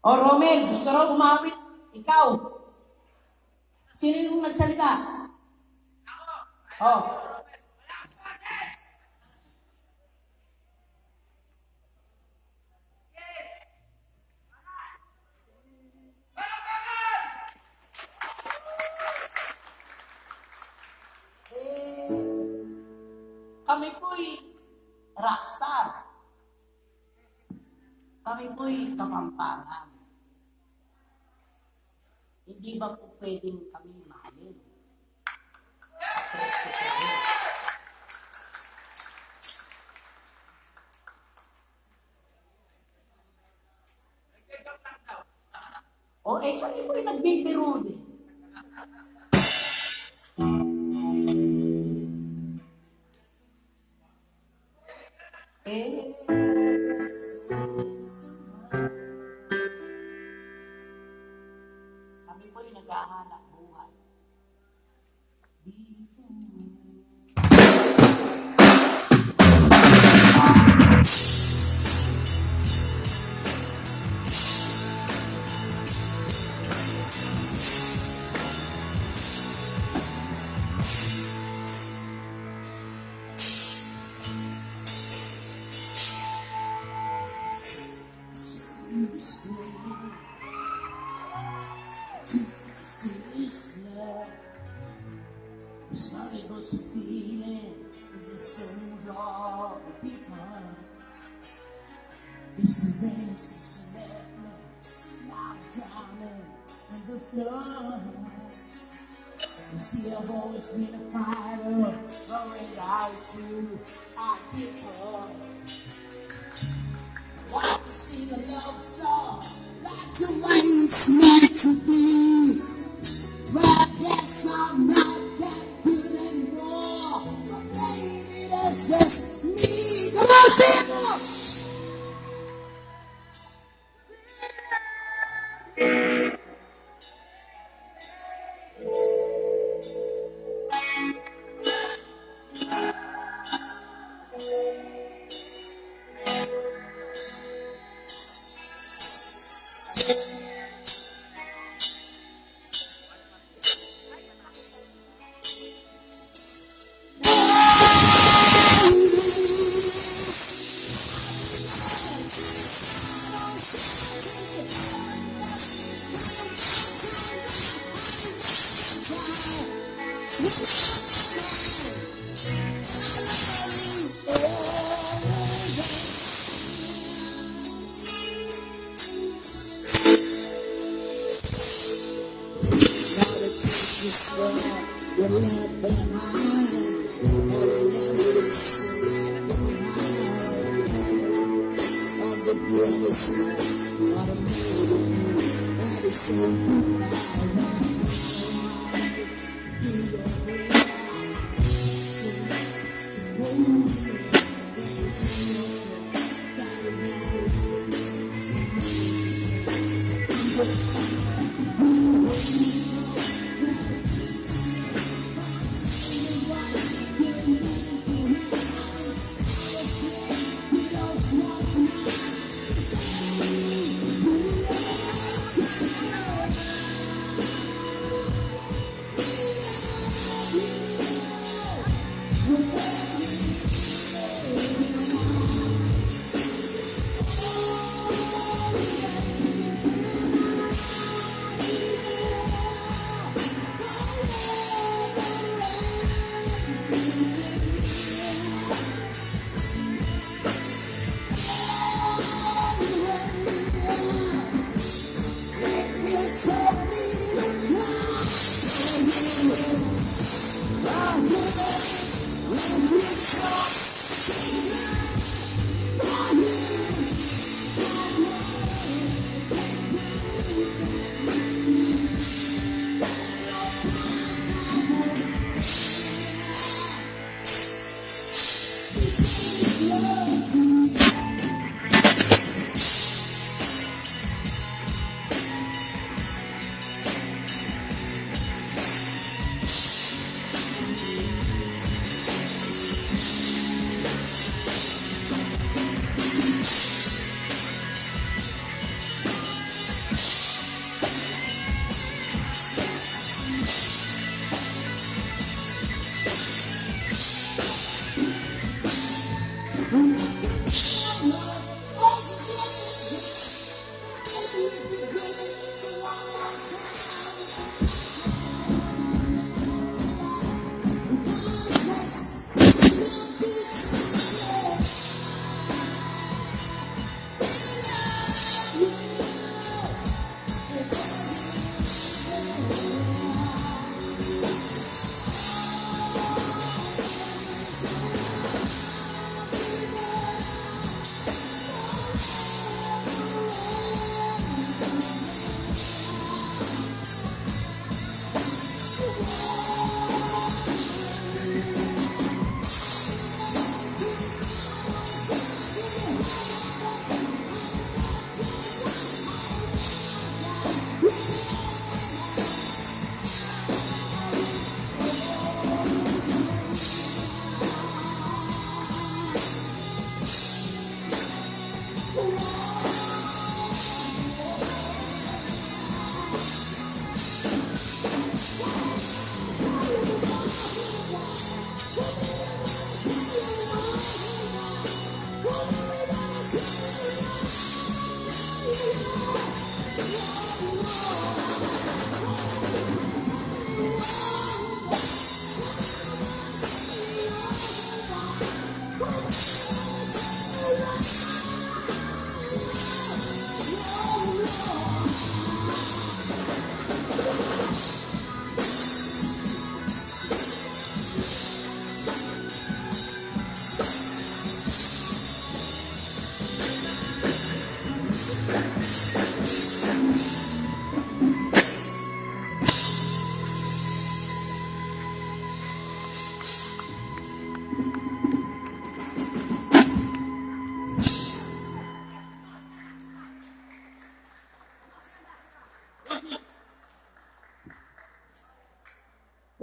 O Romel, gusto raw umawit. Ikaw. Sino yung nagsalita? Oh. Kami po'y rockstar. Kami po'y kapampangan. Hindi ba po pwedeng kami mahalin? O kami po'y nagbibiro din. Kami po'y naghahanap buhay. Sorry, but the feeling is the same with all the people. It's the rain since left me, now I'm drowning in the flood. You see, I've always been a fighter, worried out to our people. Want to sing a love song like the way it's meant to be, but I guess I'm not that good anymore. But baby, that's just me. Come on, sing it.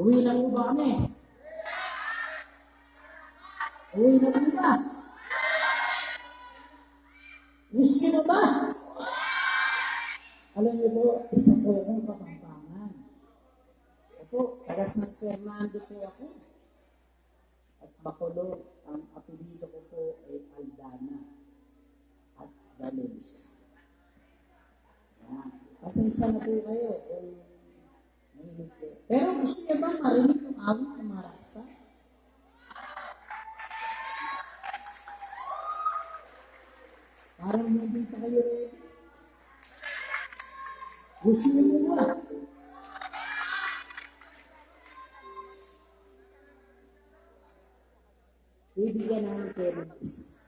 Uwi na po ba kami? Uwi na po ba? Miss niyo na ba? Alam niyo po, isa po akong Kapampangan. Ako, taga San Fernando po ako. At Bacolod, ang apelido ko po ay Aldana at Valencia. Pasensya na po kayo. Pero gusto niya ba marinig yung awit ng mga rasta? Parang hindi pa kayo ready. Gusto niyo mo ba? Bibigyan namin kayo ng isa.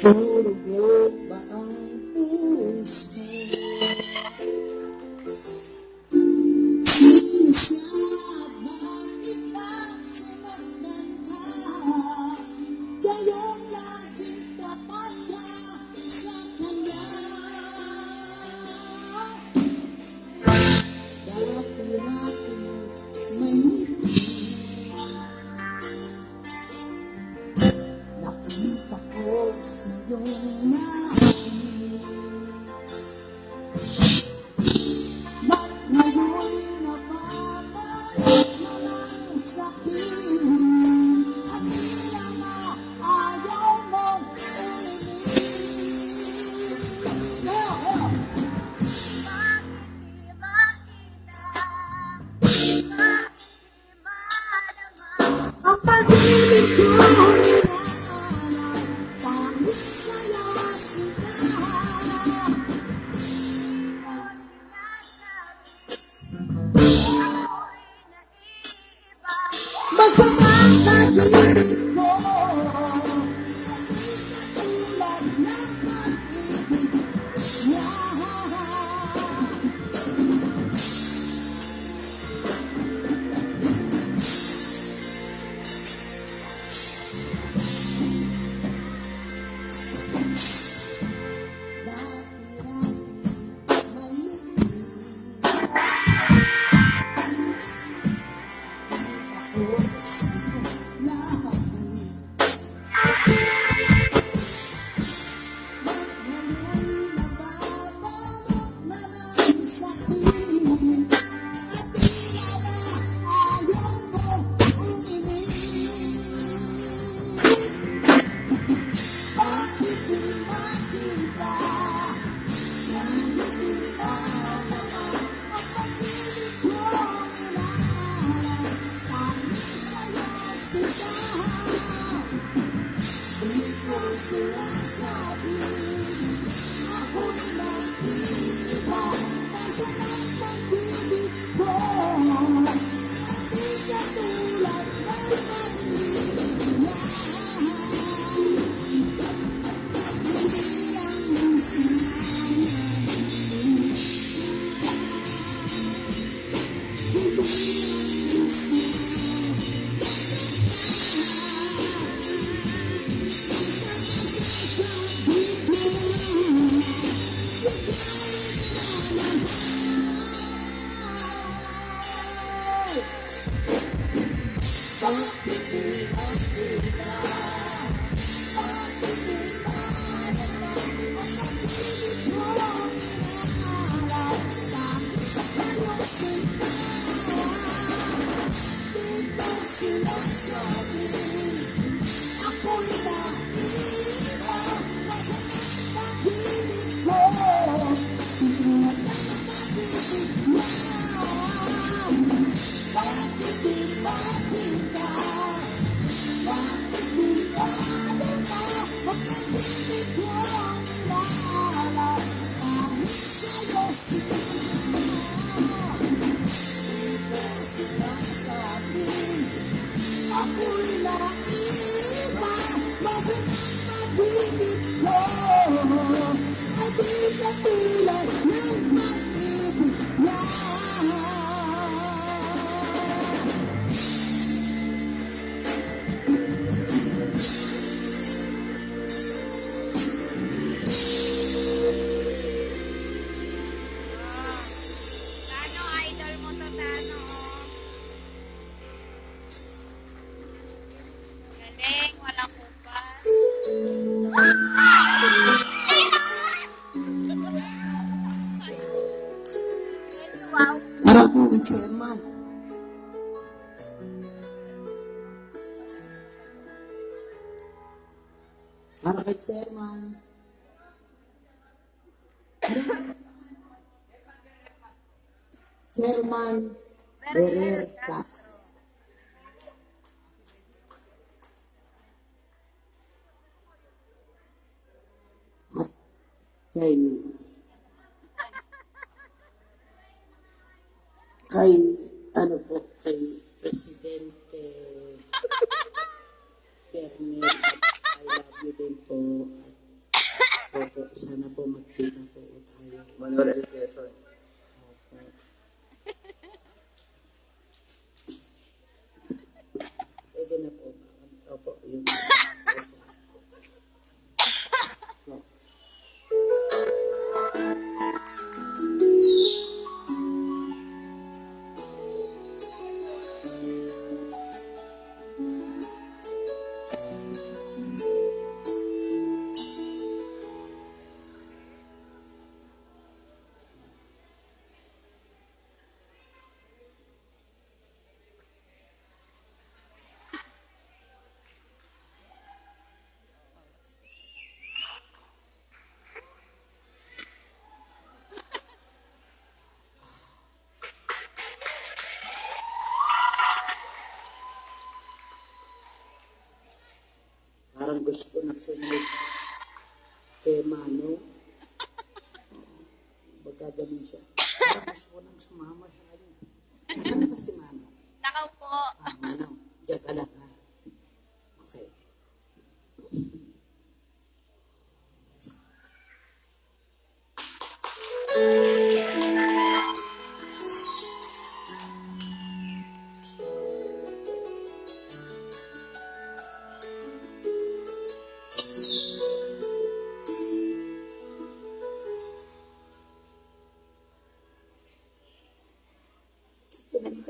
Purugod ba ang puso? Sinasabang ipagsunod ka, gayong laging tapat ka sa kanya. Dati natin may ngiti, nakita ko sa iyong lahi. Ba't ngayon napapalik na ng sakit at tila na ayaw mong ulitin? Kaya, Bakit di makita Harap mo kay chairman. Harap kay chairman. Chairman Berer Castro. At kay ano po, kay Presidente Bernie, I love you din po. Opo, sana po magkita po tayo. Manuel L. Quezon. Opo. Pwede na po. Opo, yun. Opo. Parang gusto ko na sumunod kay Mano. Magaganon siya. Parang gusto ko nang sumama sa kanya. Nasaan na si Mano? Nakaupo. Mano, diyan ka lang ha. Okay.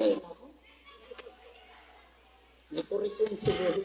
Kaya ako, may kurikulum siguro.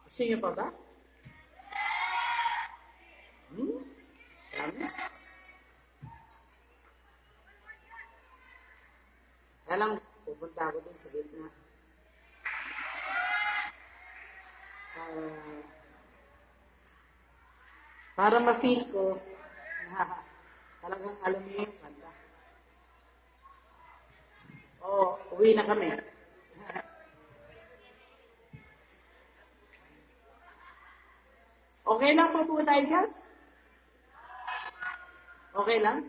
Gusto niyo pa ba? Promise? Kaya lang, pupunta ako dun sa gitna. Para, para ma-feel ko na talagang alam niyo yung kanta. Oo, uwi na kami. Okay lang po po tayo dyan? Okay lang?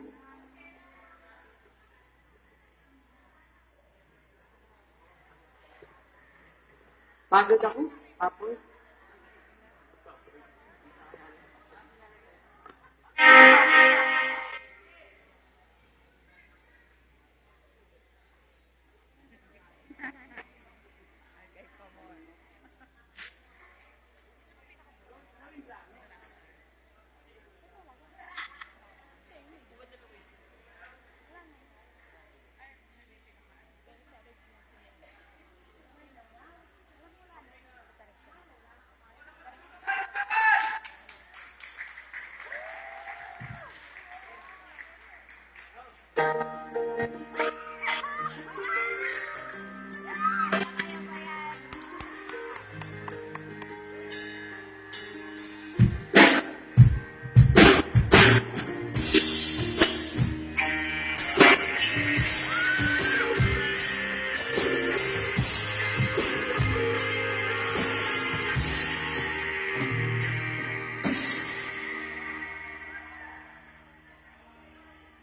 Pagod ako, Apoy.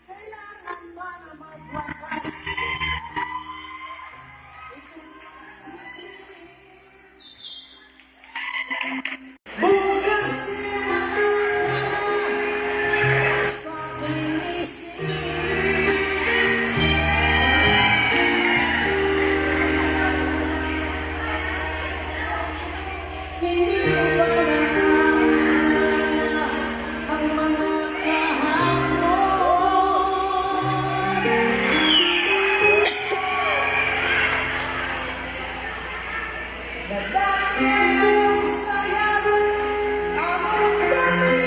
Kailangan ba na magwakas? Bukas di makakalaman sa aking isip. Hindi mo ba nakakaalala ang mga kahapon? Na dati ang saya, anong dami?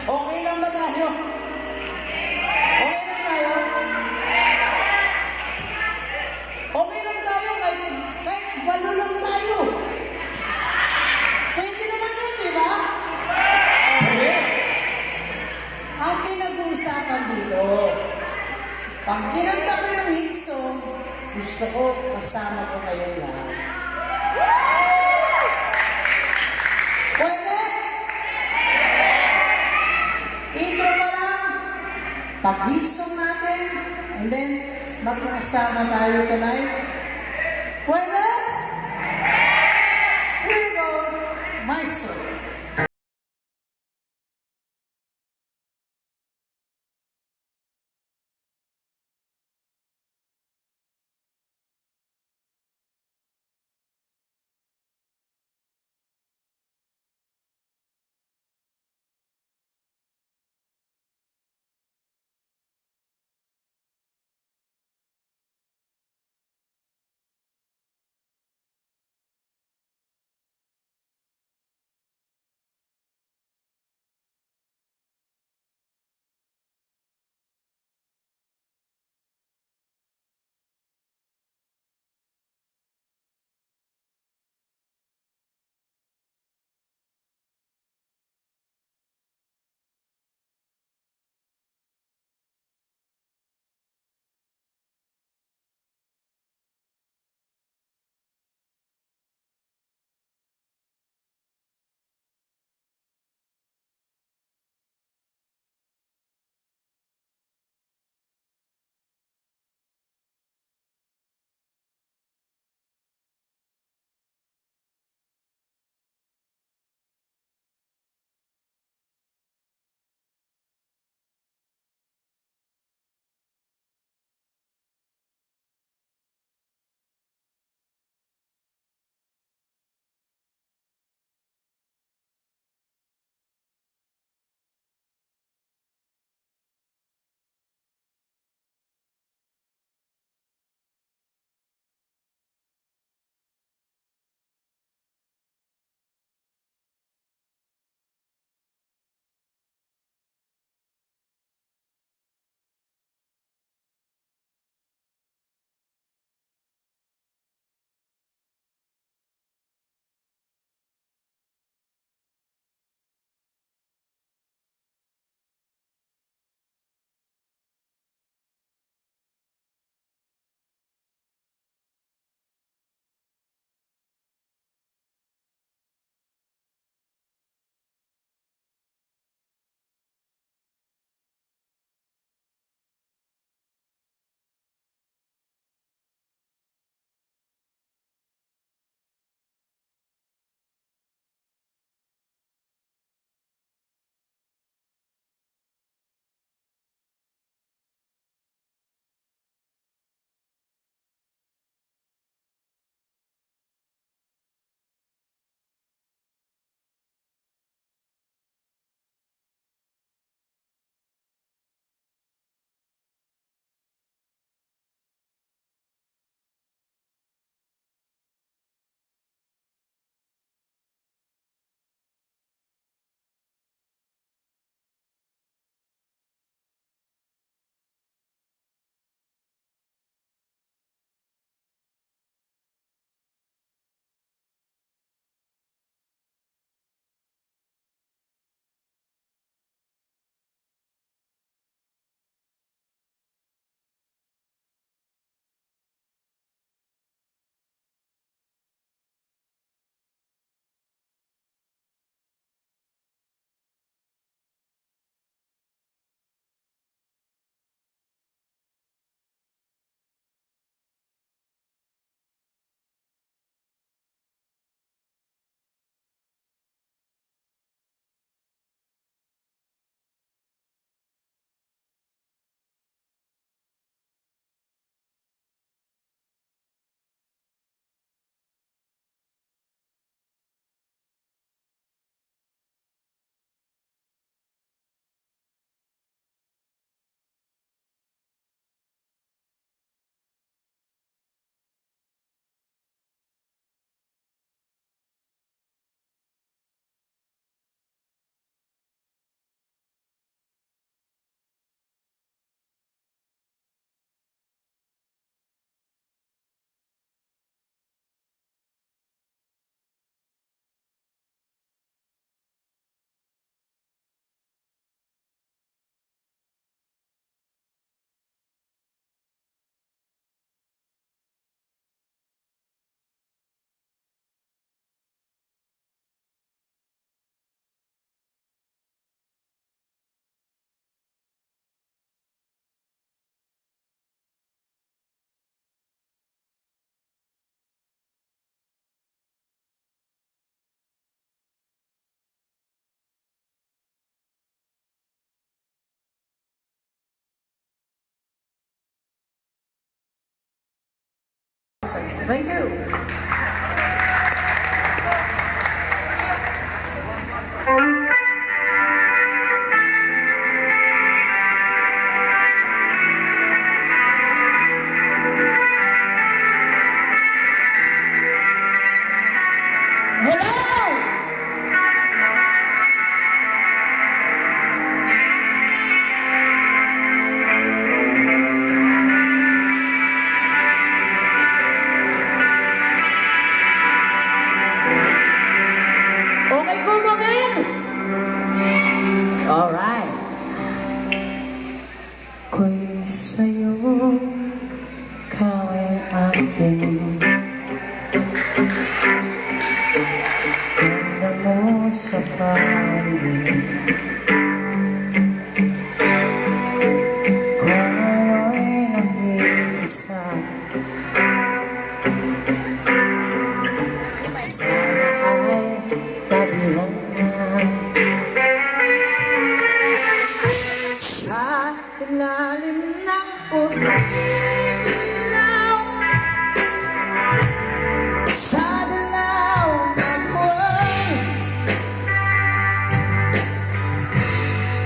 Okay lang ba tayo? Okay lang tayo? Okay lang tayo kahit walo lang tayo. Pwede naman yun, di ba? Okay. Ang pinag-uusapan dito, pag kinanta ko yung hit song, gusto ko kasama ko kayong lahat. Pwede? Intro pa lang, pag hit song natin, and then magkakasama tayo tonight. Pwede? Here we go, Maestro. Thank you. Okay, kumugin! Alright. Ko'y sa'yo, ikaw ay aking ganda mo sa pangin. Kung ngayon'y nag-iisa, sana ay tabihan na sa ilalim ng puting ilaw, sa dilaw ng buwan,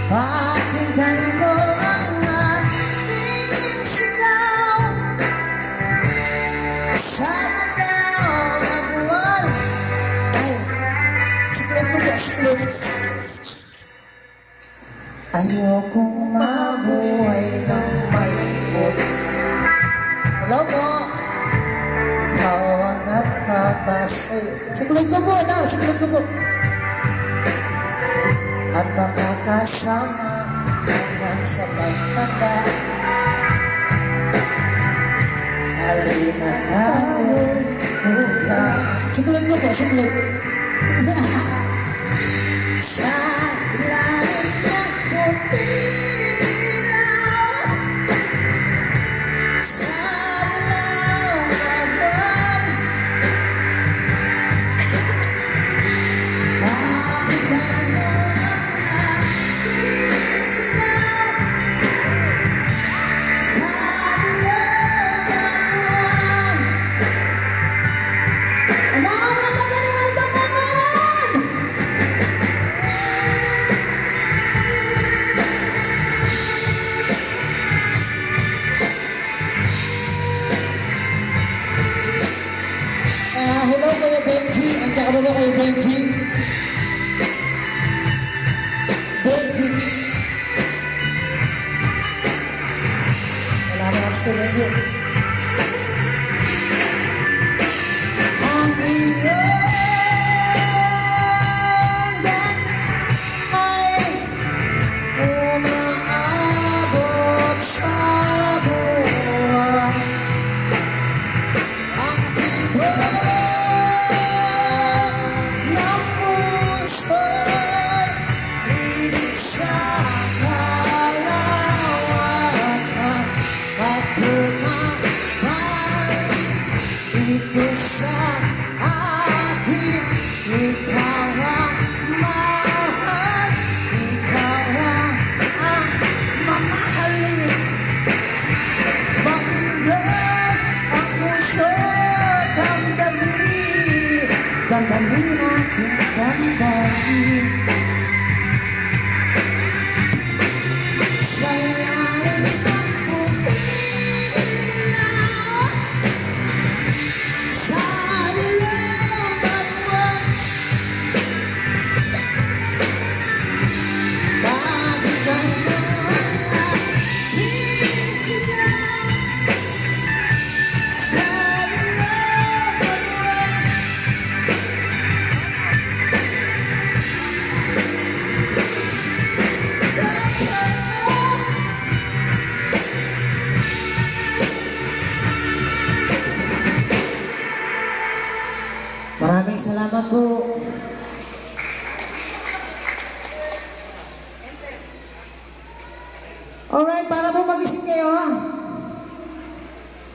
pakinggan ko ang aking sigaw, sa dilaw ng buwan. Ay, sikret ko po, sikret. Ayokong mabuhay ng malungkot. Hello po. Ikaw ang nagpapasay. Siklet ko po, siklet ko po. At makakasama hanggang sa pagtanda. Halina tayo buka. Siklet ko po, siklet. Sa ilalim ng puting ilaw, sa dilaw ng buwan, pakinggan mo ang aking sigaw, sa dilaw ng buwan. Mga magaling ang pagkakaroon! Hello Kuya Benji, andiyan ka ba ba kayo Benji? Benji. Wala na si Kuya Benji. Ang iyong ay umaabot sa buwan. Ang tibok ng puso'y hilig sa kalawakan at bumabalik dito sa akin. Ikaw ang mahal, ikaw ang mamahalin. Pakinggan ang puso't damdamin, damdamin aking damdamin. Sa ilalim ng puting ilaw, sa dilaw ng buwan, pakinggan mo ang aking sigaw, sa dilaw ng buwan. Maraming salamat po. Alright, para po magising kayo,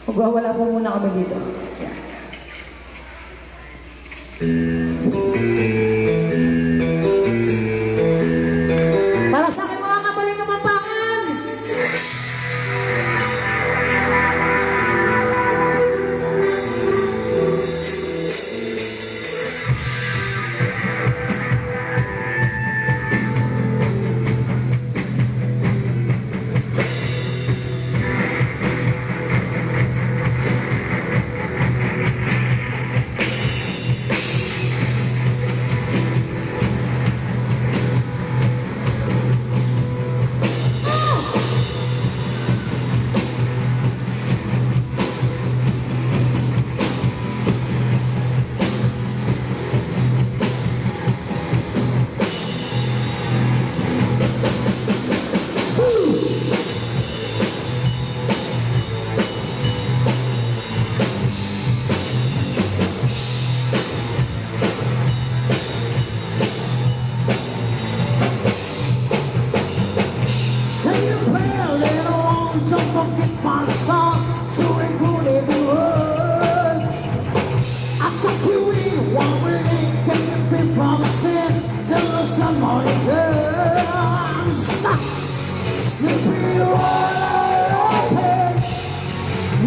magwawala po muna kami dito. Para sa akin mga kapaling kapampangan,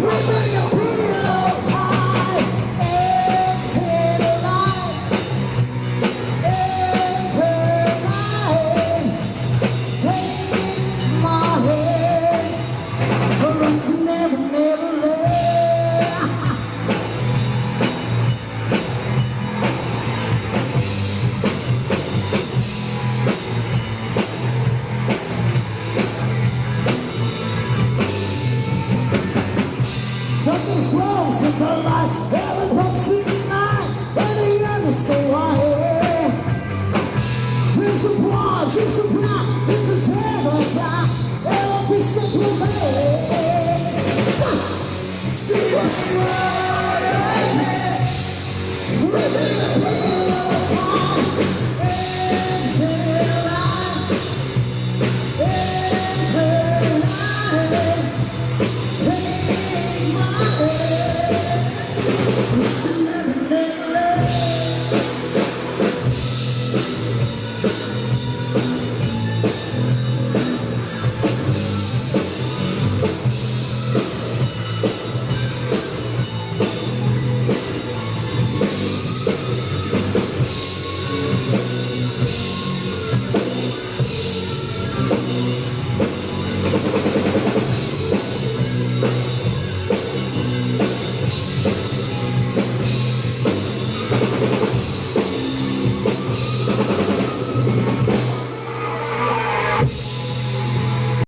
Ripping your pillows high into the light, into night. Take my hand, but to never, never let. Something's wrong, simple like heaven puts tonight, and the understand why. It's a branch, it's a block, it's a terrible block, it'll be simple, man. Still ripping the pillows high into light, into night.